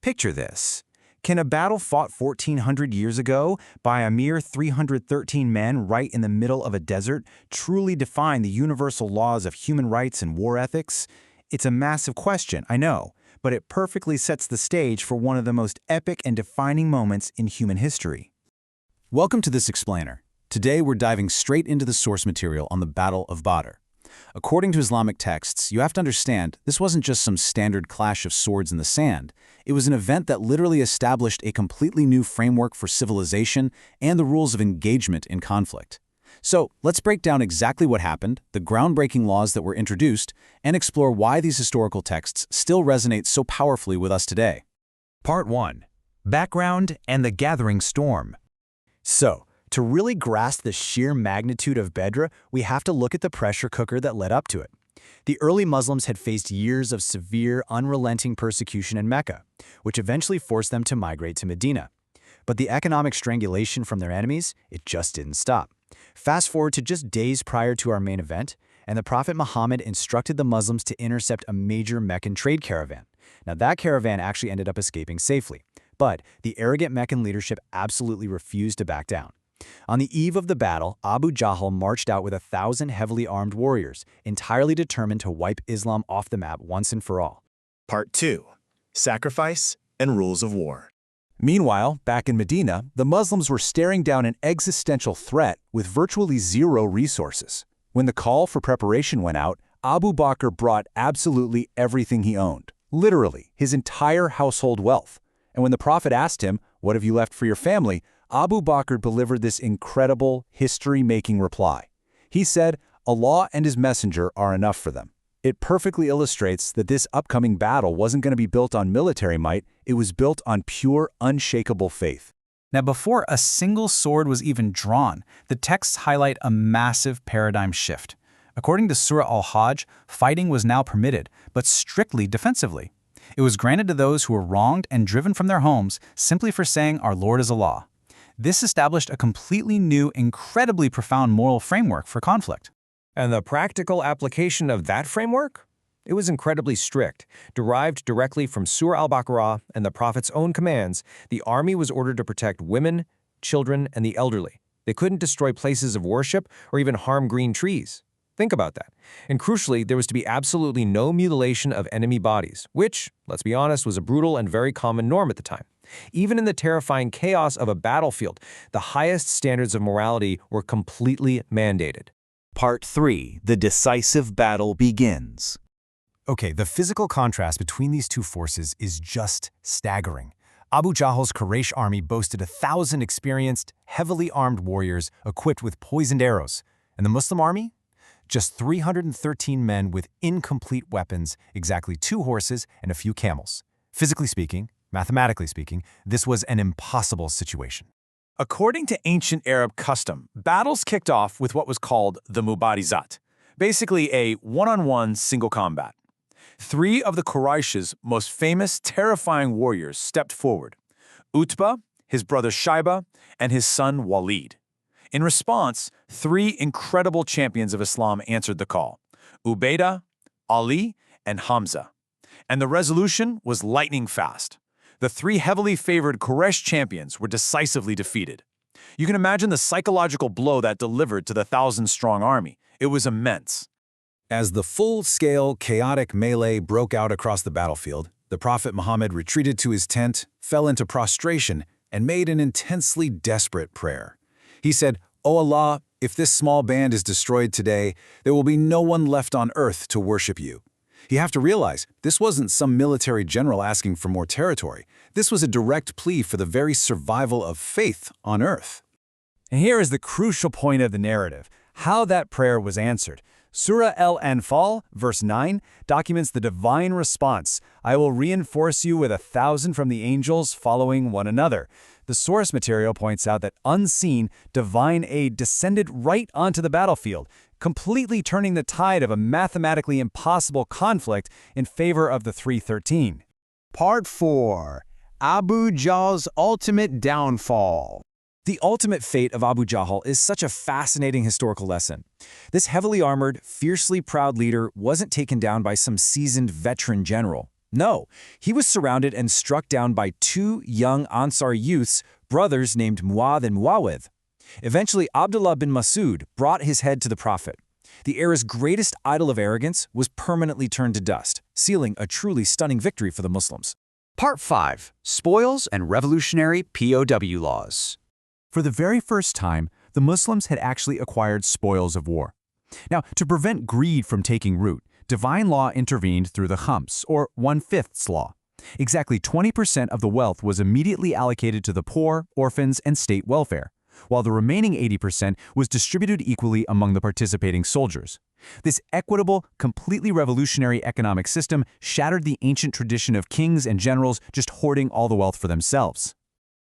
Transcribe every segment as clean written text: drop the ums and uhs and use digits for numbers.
Picture this. Can a battle fought 1,400 years ago by a mere 313 men right in the middle of a desert truly define the universal laws of human rights and war ethics? It's a massive question, I know, but it perfectly sets the stage for one of the most epic and defining moments in human history. Welcome to this explainer. Today we're diving straight into the source material on the Battle of Badr. According to Islamic texts, you have to understand this wasn't just some standard clash of swords in the sand. It was an event that literally established a completely new framework for civilization and the rules of engagement in conflict. So let's break down exactly what happened, the groundbreaking laws that were introduced, and explore why these historical texts still resonate so powerfully with us today. Part 1. Background and the Gathering Storm. So, to really grasp the sheer magnitude of Badr, we have to look at the pressure cooker that led up to it. The early Muslims had faced years of severe, unrelenting persecution in Mecca, which eventually forced them to migrate to Medina. But the economic strangulation from their enemies, it just didn't stop. Fast forward to just days prior to our main event, and the Prophet Muhammad instructed the Muslims to intercept a major Meccan trade caravan. Now that caravan actually ended up escaping safely, but the arrogant Meccan leadership absolutely refused to back down. On the eve of the battle, Abu Jahl marched out with 1,000 heavily armed warriors, entirely determined to wipe Islam off the map once and for all. Part 2. Sacrifice and Rules of War. Meanwhile, back in Medina, the Muslims were staring down an existential threat with virtually zero resources. When the call for preparation went out, Abu Bakr brought absolutely everything he owned, literally his entire household wealth. And when the Prophet asked him, "What have you left for your family?" Abu Bakr delivered this incredible, history-making reply. He said, "Allah and His Messenger are enough for them." It perfectly illustrates that this upcoming battle wasn't going to be built on military might, it was built on pure, unshakable faith. Now, before a single sword was even drawn, the texts highlight a massive paradigm shift. According to Surah Al-Hajj, fighting was now permitted, but strictly defensively. It was granted to those who were wronged and driven from their homes simply for saying, "Our Lord is Allah." This established a completely new, incredibly profound moral framework for conflict. And the practical application of that framework? It was incredibly strict. Derived directly from Surah Al-Baqarah and the Prophet's own commands, the army was ordered to protect women, children, and the elderly. They couldn't destroy places of worship or even harm green trees. Think about that. And crucially, there was to be absolutely no mutilation of enemy bodies, which, let's be honest, was a brutal and very common norm at the time. Even in the terrifying chaos of a battlefield, the highest standards of morality were completely mandated. Part 3. The decisive battle begins. Okay, the physical contrast between these two forces is just staggering. Abu Jahl's Quraysh army boasted 1,000 experienced, heavily armed warriors equipped with poisoned arrows, and the Muslim army? Just 313 men with incomplete weapons, exactly 2 horses and a few camels. Physically speaking, mathematically speaking, this was an impossible situation. According to ancient Arab custom, battles kicked off with what was called the Mubarzat, basically a one-on-one single combat. 3 of the Quraysh's most famous, terrifying warriors stepped forward: Utbah, his brother Shaiba, and his son Walid. In response, 3 incredible champions of Islam answered the call: Ubaidah, Ali, and Hamza. And the resolution was lightning fast. The 3 heavily favored Quraysh champions were decisively defeated. You can imagine the psychological blow that delivered to the 1,000-strong army. It was immense. As the full-scale, chaotic melee broke out across the battlefield, the Prophet Muhammad retreated to his tent, fell into prostration, and made an intensely desperate prayer. He said, "O Allah, if this small band is destroyed today, there will be no one left on earth to worship you." You have to realize, this wasn't some military general asking for more territory. This was a direct plea for the very survival of faith on earth. And here is the crucial point of the narrative, how that prayer was answered. Surah Al-Anfal, verse 9, documents the divine response: "I will reinforce you with 1,000 from the angels following one another." The source material points out that unseen, divine aid descended right onto the battlefield, completely turning the tide of a mathematically impossible conflict in favor of the 313. Part 4. Abu Jahl's ultimate downfall. The ultimate fate of Abu Jahl is such a fascinating historical lesson. This heavily armored, fiercely proud leader wasn't taken down by some seasoned veteran general. No, he was surrounded and struck down by two young Ansar youths, brothers named Muad and Muawid. Eventually, Abdullah bin Masud brought his head to the Prophet. The era's greatest idol of arrogance was permanently turned to dust, sealing a truly stunning victory for the Muslims. Part 5. Spoils and Revolutionary POW Laws. For the very first time, the Muslims had actually acquired spoils of war. Now, to prevent greed from taking root, divine law intervened through the khams, or 1/5 law. Exactly 20% of the wealth was immediately allocated to the poor, orphans, and state welfare, while the remaining 80% was distributed equally among the participating soldiers. This equitable, completely revolutionary economic system shattered the ancient tradition of kings and generals just hoarding all the wealth for themselves.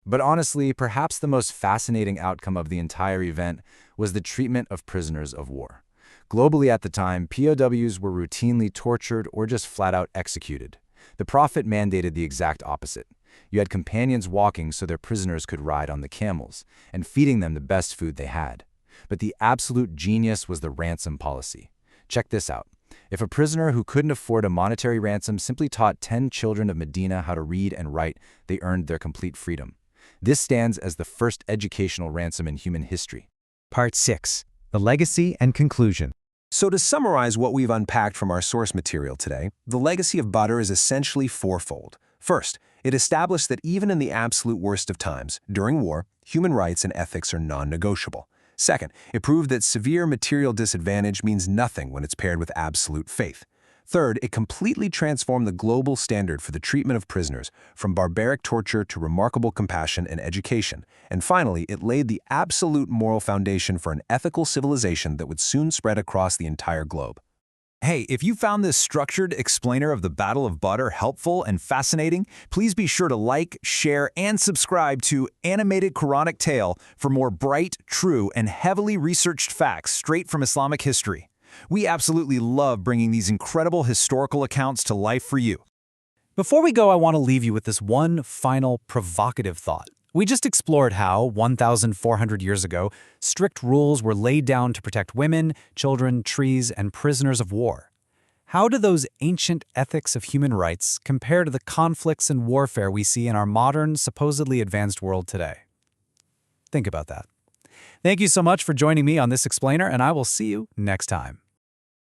But honestly, perhaps the most fascinating outcome of the entire event was the treatment of prisoners of war. Globally at the time, POWs were routinely tortured or just flat-out executed. The Prophet mandated the exact opposite. You had companions walking so their prisoners could ride on the camels, and feeding them the best food they had. But the absolute genius was the ransom policy. Check this out. If a prisoner who couldn't afford a monetary ransom simply taught 10 children of Medina how to read and write, they earned their complete freedom. This stands as the first educational ransom in human history. Part 6. The Legacy and Conclusion. So to summarize what we've unpacked from our source material today, the legacy of Badr is essentially fourfold. First, it established that even in the absolute worst of times, during war, human rights and ethics are non-negotiable. Second, it proved that severe material disadvantage means nothing when it's paired with absolute faith. Third, it completely transformed the global standard for the treatment of prisoners, from barbaric torture to remarkable compassion and education. And finally, it laid the absolute moral foundation for an ethical civilization that would soon spread across the entire globe. Hey, if you found this structured explainer of the Battle of Badr helpful and fascinating, please be sure to like, share, and subscribe to Animated Quranic Tale for more bright, true, and heavily researched facts straight from Islamic history. We absolutely love bringing these incredible historical accounts to life for you. Before we go, I want to leave you with this one final provocative thought. We just explored how, 1,400 years ago, strict rules were laid down to protect women, children, trees, and prisoners of war. How do those ancient ethics of human rights compare to the conflicts and warfare we see in our modern, supposedly advanced world today? Think about that. Thank you so much for joining me on this explainer, and I will see you next time.